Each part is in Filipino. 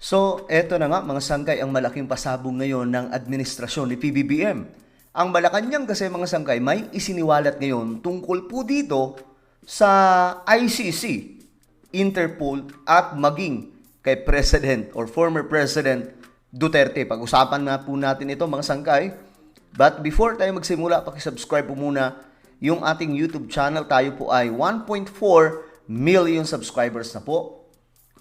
So, eto na nga mga sangkay ang malaking pasabog ngayon ng administrasyon ni PBBM. Ang Malacanang kasi mga sangkay may isiniwalat ngayon tungkol po dito sa ICC, Interpol at maging kay President or former President Duterte. Pag-usapan na po natin ito mga sangkay. But before tayo magsimula, pakisubscribe po muna yung ating YouTube channel. Tayo po ay 1.4 million subscribers na po.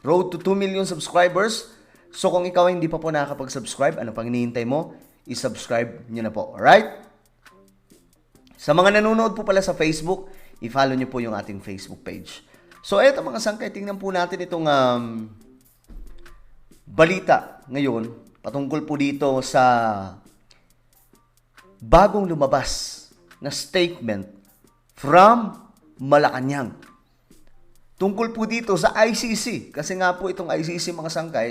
Road to 2 million subscribers. So kung ikaw hindi pa po nakakapag-subscribe, ano pang hinihintay mo? I-subscribe nyo na po. Alright? Sa mga nanonood po pala sa Facebook, i-follow nyo po yung ating Facebook page. So eto mga sangkay, tingnan po natin itong balita ngayon patungkol po dito sa bagong lumabas na statement from Malacanang. Tungkol po dito sa ICC, kasi nga po itong ICC mga sangkay,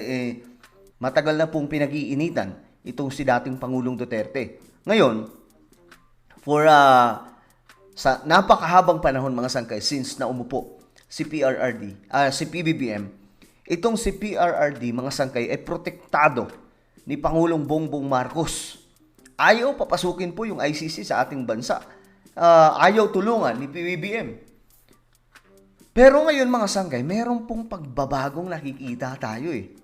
matagal na pong pinag-iinitan itong si dating Pangulong Duterte. Ngayon, for sa napakahabang panahon mga sangkay, since na umupo si si PBBM, itong si PRRD mga sangkay ay protektado ni Pangulong Bongbong Marcos. Ayaw papasukin po yung ICC sa ating bansa. Ayaw tulungan ni PBBM. Pero ngayon mga sangkay, meron pong pagbabagong nakikita tayo eh.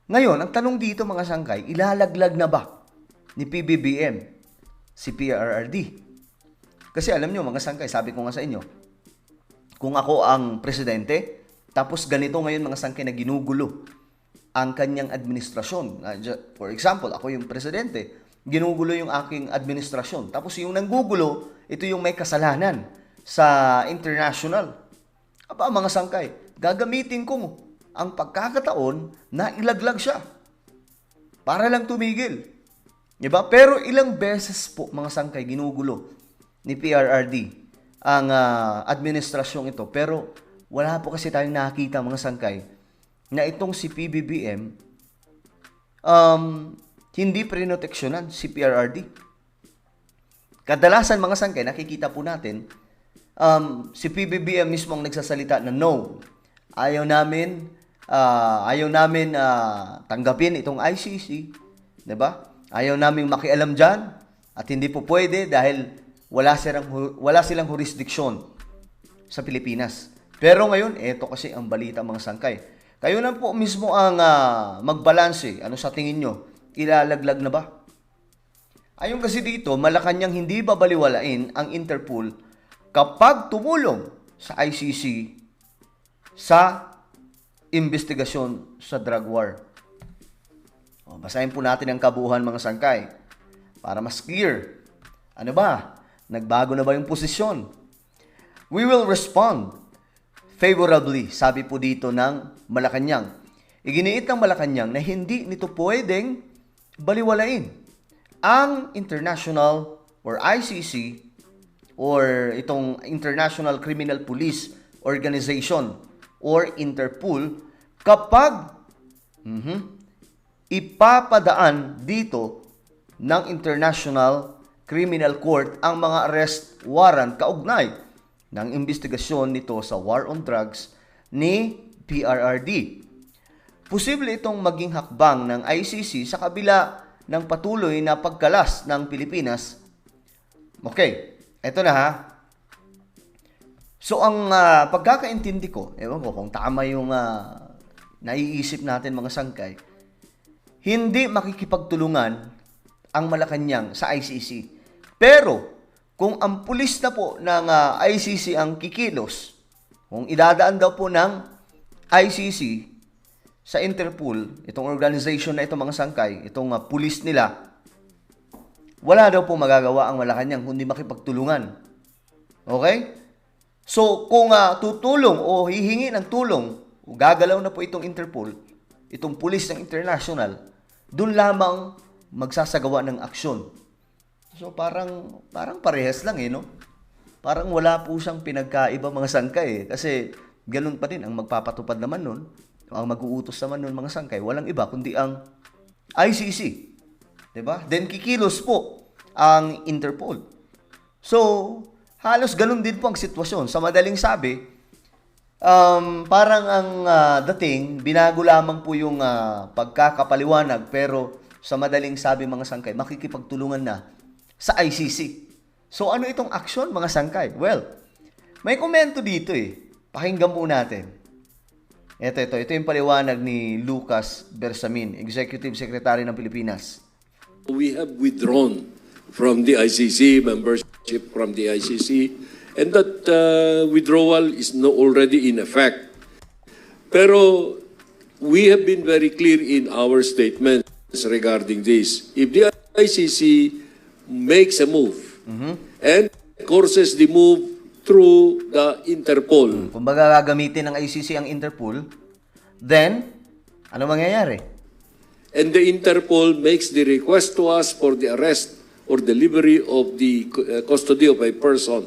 Ngayon, ang tanong dito mga sangkay, ilalaglag na ba ni PBBM si PRRD? Kasi alam nyo mga sangkay, sabi ko nga sa inyo, kung ako ang presidente, tapos ganito ngayon mga sangkay na ginugulo ang kanyang administrasyon. For example, ako yung presidente, ginugulo yung aking administrasyon. Tapos yung nanggugulo, ito yung may kasalanan sa international. Aba mga sangkay, gagamitin ko ang pagkakataon na ilaglag siya para lang tumigil. Diba? Pero ilang beses po mga sangkay ginugulo ni PRRD ang administrasyong ito. Pero wala po kasi tayong nakakita mga sangkay na itong si PBBM hindi prinoteksyonan si PRRD. Kadalasan mga sangkay, nakikita po natin si PBBM mismo ang nagsasalita na no, ayaw namin tanggapin itong ICC, 'di ba? Ayaw naming makialam diyan at hindi po pwede dahil wala silang jurisdiksyon sa Pilipinas. Pero ngayon, eto kasi ang balita mga sangkay. Kayo na po mismo ang magbalanse. Ano sa tingin nyo? Ilalaglag na ba? Ayon kasi dito, Malacanang hindi babaliwalain ang Interpol kapag tumulong sa ICC sa investigasyon sa drug war. Basahin po natin ang kabuuan mga sangkay para mas clear. Ano ba? Nagbago na ba yung posisyon? We will respond favorably, sabi po dito ng Malacanang. Iginiit ng Malacanang na hindi nito pwedeng baliwalain ang international or ICC or itong International Criminal Police Organization or Interpol kapag ipapadaan dito ng International Criminal Court ang mga arrest warrant kaugnay ng investigasyon nito sa war on drugs ni PRRD. Posible itong maging hakbang ng ICC sa kabila ng patuloy na pagkalas ng Pilipinas. Okay. Ito na ha. So ang pagkakaintindi ko, ewan ko kung tama yung naiisip natin mga sangkay, hindi makikipagtulungan ang Malacanang sa ICC. Pero kung ang pulis na po ng ICC ang kikilos, kung idadaan daw po ng ICC sa Interpol, itong organization na ito mga sangkay, itong pulis nila, wala daw po magagawa ang Malacanang kundi makipagtulungan. Okay? So, kung tutulong o hihingi ng tulong, o gagalaw na po itong Interpol, itong pulis ng international, dun lamang magsasagawa ng aksyon. So, parang parehas lang no? Parang wala po siyang pinagkaiba mga sangkay Kasi, ganun pa din ang magpapatupad naman nun, ang mag-uutos naman nun mga sangkay, walang iba kundi ang ICC. Diba? Then kikilos po ang Interpol. So, halos ganun din po ang sitwasyon. Sa madaling sabi, parang ang dating, binago lamang po yung pagkakapaliwanag, pero sa madaling sabi mga sangkay, makikipagtulungan na sa ICC. So ano itong action mga sangkay? Well, may komento dito eh. Pakinggan po natin. Ito yung paliwanag ni Lucas Bersamin, Executive Secretary ng Pilipinas. We have withdrawn from the ICC, membership from the ICC, and that withdrawal is already in effect. Pero we have been very clear in our statements regarding this. If the ICC makes a move and courses the move through the Interpol, Kumbaga gagamitin ng ICC ang Interpol, then, ano mangyayari? and the Interpol makes the request to us for the arrest or delivery of the custody of a person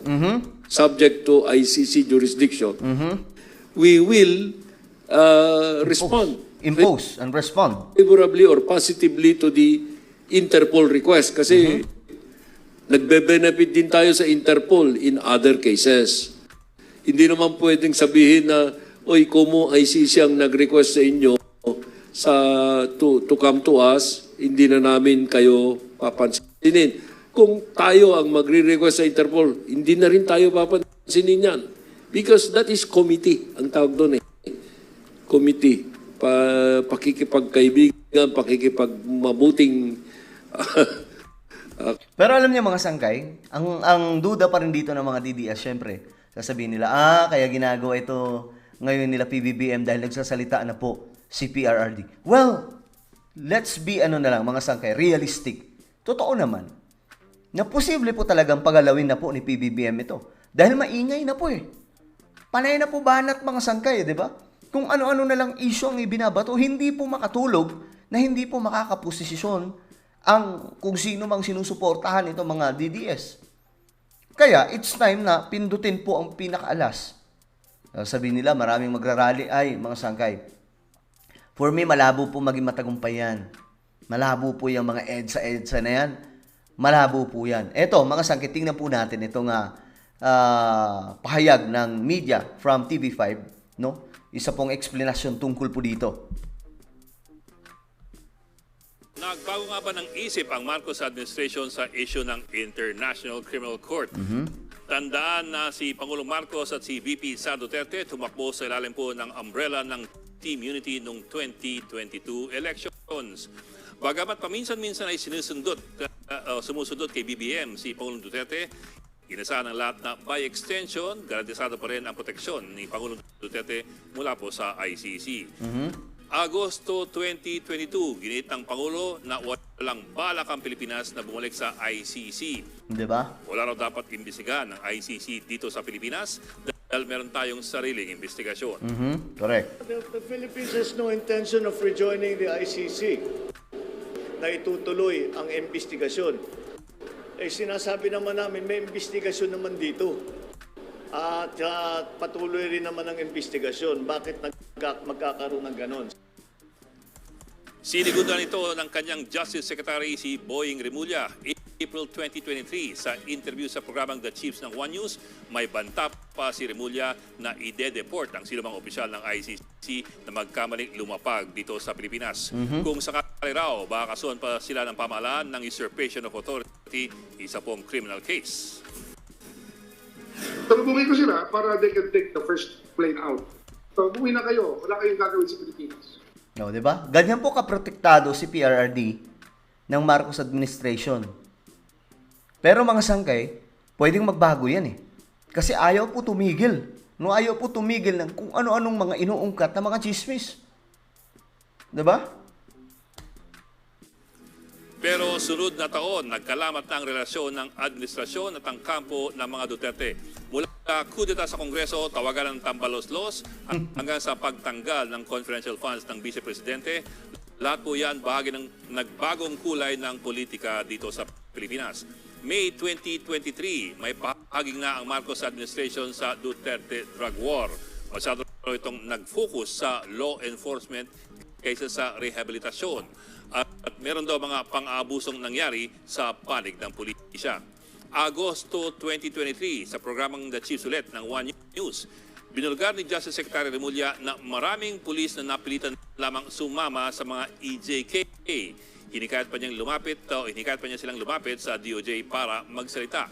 subject to ICC jurisdiction, we will respond Impose and respond. favorably or positively to the Interpol request kasi nagbe-benefit din tayo sa Interpol in other cases. Hindi naman pwedeng sabihin na, oy, kumo ICC ang nag-request sa inyo to come to us, hindi na namin kayo papansinin. Kung tayo ang magre-request sa Interpol, hindi na rin tayo papansinin yan. Because that is committee, ang tawag doon eh. Committee. Pakikipagkaibigan, pakikipagmabuting Pero alam niyo mga sangkay, ang duda pa rin dito ng mga DDS, syempre, sasabihin nila, kaya ginagawa ito ngayon nila PBBM dahil nagsasalita na po si PRRD. Well, let's be na lang mga sangkay, realistic. Totoo naman, na posible po talagang pagalawin na po ni PBBM ito. Dahil maingay na po eh. Panay na po banat mga sangkay, di ba? Kung ano-ano na lang issue ang ibinabato, hindi po makatulog na hindi po makakaposisyon ang kung sino mang sinusuportahan itong mga DDS. Kaya, it's time na pindutin po ang pinakaalas. Sabi nila, maraming magrarally ay mga sangkay. For me, malabo po maging matagumpay yan. Malabo po yung mga EDSA na yan. Malabo po yan. Eto, mga sangkay, tingnan po natin itong pahayag ng media from TV5, no? Isa pong explanation tungkol po dito. Nagbago nga ba ng isip ang Marcos administration sa issue ng International Criminal Court? Tandaan na si Pangulong Marcos at si VP Sara Duterte tumakbo sa ilalim po ng umbrella ng Team Unity noong 2022 elections. Bagamat paminsan-minsan ay sumusundot kay BBM si Pangulong Duterte, inasahan ng lahat na by extension, garantisado pa rin ang proteksyon ni Pangulong Duterte mula po sa ICC. Agosto 2022, ginit ng Pangulo na walang balak ang Pilipinas na bumalik sa ICC. Di ba? Wala raw dapat imbestigahan ng ICC dito sa Pilipinas dahil meron tayong sariling investigasyon. Correct. The Philippines has no intention of rejoining the ICC na itutuloy ang investigasyon. Eh sinasabi naman namin may investigasyon naman dito. At patuloy rin naman ang investigasyon. Bakit magkakaroon ng ganon? Sinigudan ito ng kanyang Justice Secretary si Boying Remulla. April 2023, sa interview sa programang The Chiefs ng One News, may banta pa si Remulla na ide-deport ang sinumang opisyal ng ICC na magkamaling lumapag dito sa Pilipinas. Kung sakali raw, baka kasuhan pa sila ng pamahalaan ng usurpation of authority, isa pong criminal case. Talubungin ko sila para they can take the first plane out. So, buwi na kayo. Wala kayong gagawin sa Pilipinas. No, di ba? Ganyan po kaprotektado si PRRD ng Marcos administration. Pero mga sangkay, pwedeng magbago yan eh. Kasi ayaw po tumigil. No, ayaw po tumigil ng kung ano-anong mga inuungkat na mga chismis. Di ba? Pero sunod na taon, nagkalamat na ang relasyon ng administrasyon at ang kampo ng mga Duterte. Mula kudeta sa Kongreso, tawagan ng tambalos-los hanggang sa pagtanggal ng confidential funds ng Vice Presidente. Lahat po yan bahagi ng nagbagong kulay ng politika dito sa Pilipinas. May 2023, may bahaging na ang Marcos administration sa Duterte drug war. Masyado itong nag-focus sa law enforcement kaysa sa rehabilitasyon. At meron daw mga pang-abusong nangyari sa panig ng pulisya. Agosto 2023, sa programang The Chiefs ulit ng One News, Binulgar ni Justice Secretary Remulla na maraming pulis na napilitan lamang sumama sa mga EJK. Hinikayat pa niya silang lumapit sa DOJ para magsalita.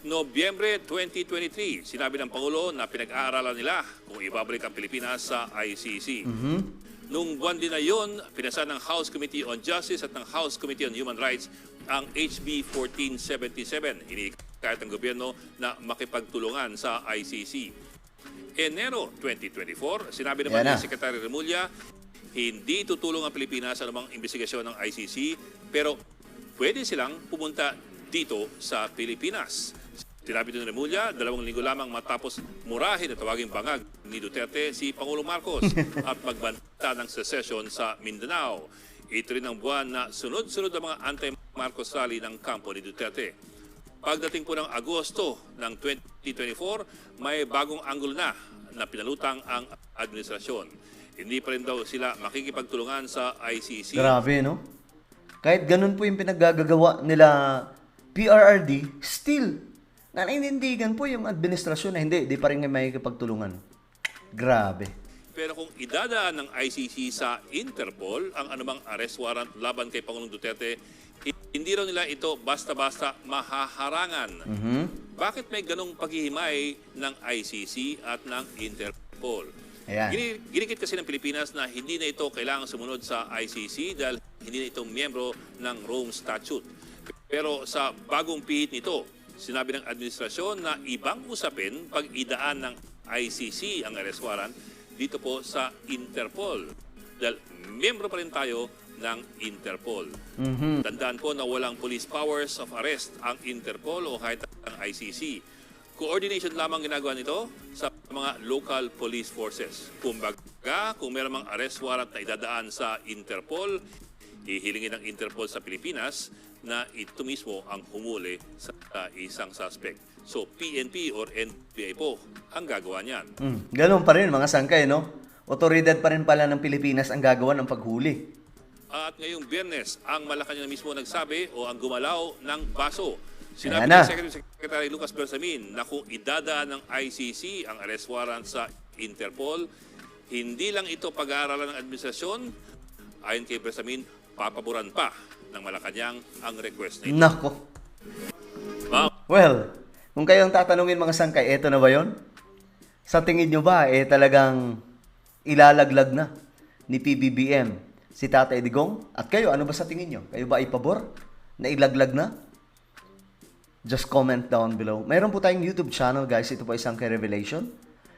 Nobyembre 2023, sinabi ng Pangulo na pinag-aaralan nila kung ibabalik ang Pilipinas sa ICC. Noong buwan din na yun, pinasa ng House Committee on Justice at ng House Committee on Human Rights ang HB 1477. Hinikayat ng gobyerno na makipagtulungan sa ICC. Enero 2024, sinabi naman ni Secretary Remulla, hindi tutulong ang Pilipinas sa anumang investigasyon ng ICC, pero pwede silang pumunta dito sa Pilipinas. Sinabi din ni Remulla, 2 linggo lamang matapos murahin at tawaging bangag ni Duterte si Pangulong Marcos at magbanta ng secession sa Mindanao. Ito rin ang buwan na sunod-sunod ang mga anti-Marcos rally ng kampo ni Duterte. Pagdating po ng Agosto ng 2024, may bagong anggulo na pinalutang ang administrasyon. Hindi pa rin daw sila makikipagtulungan sa ICC. Grabe, no? Kahit ganun po yung pinaggagawa nila PRRD, still, naninindigan po yung administrasyon na di pa rin may makikipagtulungan. Grabe. Pero kung idadaan ng ICC sa Interpol ang anumang arrest warrant laban kay Pangulong Duterte, hindi raw nila ito basta-basta mahaharangan. Bakit may ganong paghihimay ng ICC at ng Interpol? Ayan. Ginikit kasi ng Pilipinas na hindi na ito kailangan sumunod sa ICC dahil hindi na ito miyembro ng Rome Statute. Pero sa bagong pihit nito, sinabi ng administrasyon na ibang usapin pag idaan ng ICC ang arrest warrant dito po sa Interpol. Dahil miyembro pa rin tayo ng Interpol. Tandaan po na walang police powers of arrest ang Interpol o kahit ang ICC. Coordination lamang ginagawa nito sa mga local police forces. Kumbaga, kung meron mang arrest warrant na idadaan sa Interpol, hihilingin ng Interpol sa Pilipinas na ito mismo ang humuli sa isang suspect. So, PNP or NBI po ang gagawa niyan. Ganun pa rin mga sangkay, no? Otoridad pa rin pala ng Pilipinas ang gagawa ng paghuli. At ngayong Biyernes, ang Malacanang mismo nagsabi o ang gumalaw ng baso. Sinabi Ayan ni Secretary Lucas Bersamin na kung idadaan ng ICC ang arrest warrant sa Interpol, hindi lang ito pag-aaralan ng administrasyon, ayon kay Bersamin, papaboran pa ng Malacanang ang request na ito. Nako. Well, kung kayo ang tatanungin mga sangkay, eto na ba yon? Sa tingin nyo ba, talagang ilalaglag na ni PBBM si Tatay Digong? At kayo, ano ba sa tingin nyo? Kayo ba ay pabor na ilaglag na? Just comment down below. Mayroon po tayong YouTube channel, guys. Ito po ay Sangkay Revelation.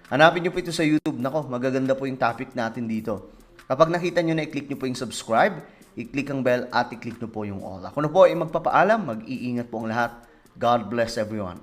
Hanapin nyo po ito sa YouTube. Nako, magaganda po yung topic natin dito. Kapag nakita nyo na, i-click nyo po yung subscribe, i-click ang bell, at i-click nyo po yung all. Ako na po ay magpapaalam. Mag-iingat po ang lahat. God bless everyone.